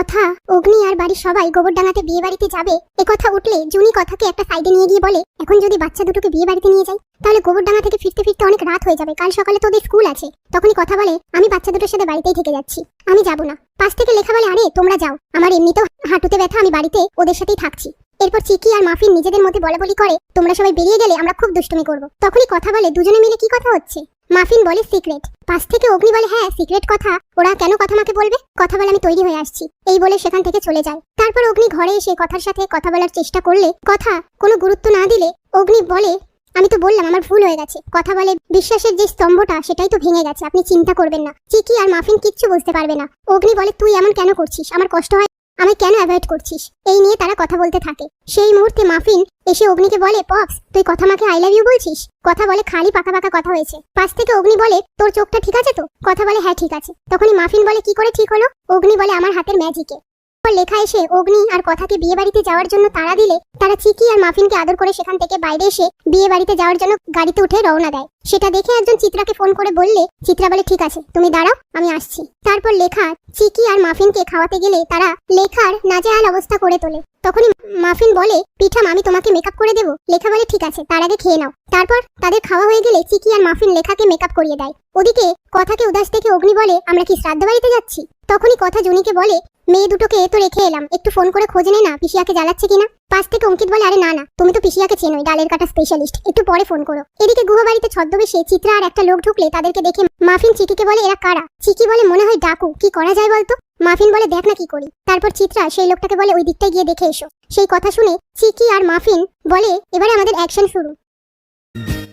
কথা অগ্নি আর বাড়ির সবাই গোবরডাঙ্গাতে বিয়ে বাড়িতে যাবে এ কথা উঠলে জুনি কথাকে একটা সাইডে নিয়ে গিয়ে বলে, এখন যদি বাচ্চা দুটোকে বিয়ে বাড়িতে নিয়ে যাই তাহলে গোবরডাঙ্গা থেকে ফিরতে ফিরতে অনেক রাত হয়ে যাবে, কাল সকালে তো ওদের স্কুল আছে। তখনই কথা বলে, আমি বাচ্চা দুটোর সাথে বাড়িতেই থেকে যাচ্ছি, আমি যাব না। পাশ থেকে লেখা বলে, আরে তোমরা যাও, আমার এমনিতেও হাঁটুতে ব্যথা, আমি বাড়িতে ওদের সাথেই থাকছি। এরপর চিকি আর মাফিন নিজেদের মধ্যে বলাবলি করে, তোমরা সবাই বেরিয়ে গেলে আমরা খুব দুষ্টুমি করব। তখনই কথা বলে, দুজনে মিলে কি কথা হচ্ছে? মাফিন বলে সিক্রেট। পাশ থেকে অগ্নি বলে, হ্যাঁ সিক্রেট কথা, ওরা কেন কথা মাকে বলবে? কথা বলে, আমি তৈরি হয়ে আসছি, এই বলে সেখান থেকে চলে যায়। তারপর অগ্নি ঘরে এসে কথার সাথে কথা বলার চেষ্টা করলে কথা কোনো গুরুত্ব না দিলে অগ্নি বলে, আমি তো বললাম আমার ভুল হয়ে গেছে। কথা বলে, বিশ্বাসের যে স্তম্ভটা সেটাই তো ভেঙে গেছে, আপনি চিন্তা করবেন না। চিকি আর মাফিন কিচ্ছু বুঝতে পারবে না। অগ্নি বলে, তুই এমন কেন করছিস? আমার কষ্ট হয়, আমায় কেন অ্যাভয়েড করছিস? এই নিয়ে তারা কথা বলতে থাকে। সেই মুহূর্তে মাফিন এসে অগ্নিকে বলে, পপস তুই কথা মাকে আই লাভ ইউ বলছিস? কথা বলে, খালি পাকা পাকা কথা হয়েছে। পাশ থেকে অগ্নি বলে, তোর চোখটা ঠিক আছে তো? কথা বলে, হ্যাঁ ঠিক আছে। তখনই মাফিন বলে, কি করে ঠিক হলো? অগ্নি বলে, আমার হাতের ম্যাজিকে। লেখা এসে অগ্নি আর কথাকে বিয়ে বাড়িতে যাওয়ার জন্য তাড়া দিলে তারা চিকি আর মাফিনকে আদর করে সেখান থেকে বাইরে এসে বিয়ে বাড়িতে যাওয়ার জন্য গাড়িতে উঠে রওনা দেয়। সেটা দেখে একজন চিত্রাকে ফোন করে বললে চিত্রা বলে, ঠিক আছে তুমি দাঁড়াও, আমি আসছি। তারপর লেখা চিকি আর মাফিনকে খাওয়াতে গেলে তারা লেখার নাজেহাল অবস্থা করে তোলে। তখনই মাফিন বলে, পিঠাম আমি তোমাকে মেকআপ করে দেবো। লেখা বলে, ঠিক আছে, তার আগে খেয়ে নাও। তারপর তাদের খাওয়া হয়ে গেলে চিকি আর মাফিন লেখাকে মেকআপ করিয়ে দেয়। ওদিকে কথাকে উদাস দেখে অগ্নি বলে, আমরা কি শ্রাদ্ধ বাড়িতে যাচ্ছি? তখনই কথা জুনিকে বলে, মেয়ে দুটোকে তো রেখে এলাম, একটু ফোন করে খোঁজ নে না পিসিয়াকে জ্বালাচ্ছে কিনা। পাশ থেকে অঙ্কিত বলে, আরে না না, তুমি তো পিসিয়াকে চেনোই, ডালের কাটা স্পেশালিস্ট, একটু পরে ফোন করো। এদিকে গুহ বাড়িতে ছদ্মবেশে চিত্রা আর একটা লোক ঢুকলে তাদেরকে দেখে মাফিন চিকিকে বলে, এরা কারা? চিকি বলে, মনে হয় ডাকু, কি করা যায় বলতো? মাফিন বলে, দেখ না কি করি। তারপর চিত্রা সেই লোকটাকে বলে, ওই দিকটায় গিয়ে দেখে এসো। সেই কথা শুনে চিকি আর মাফিন বলে, এবারে আমাদের অ্যাকশন শুরু।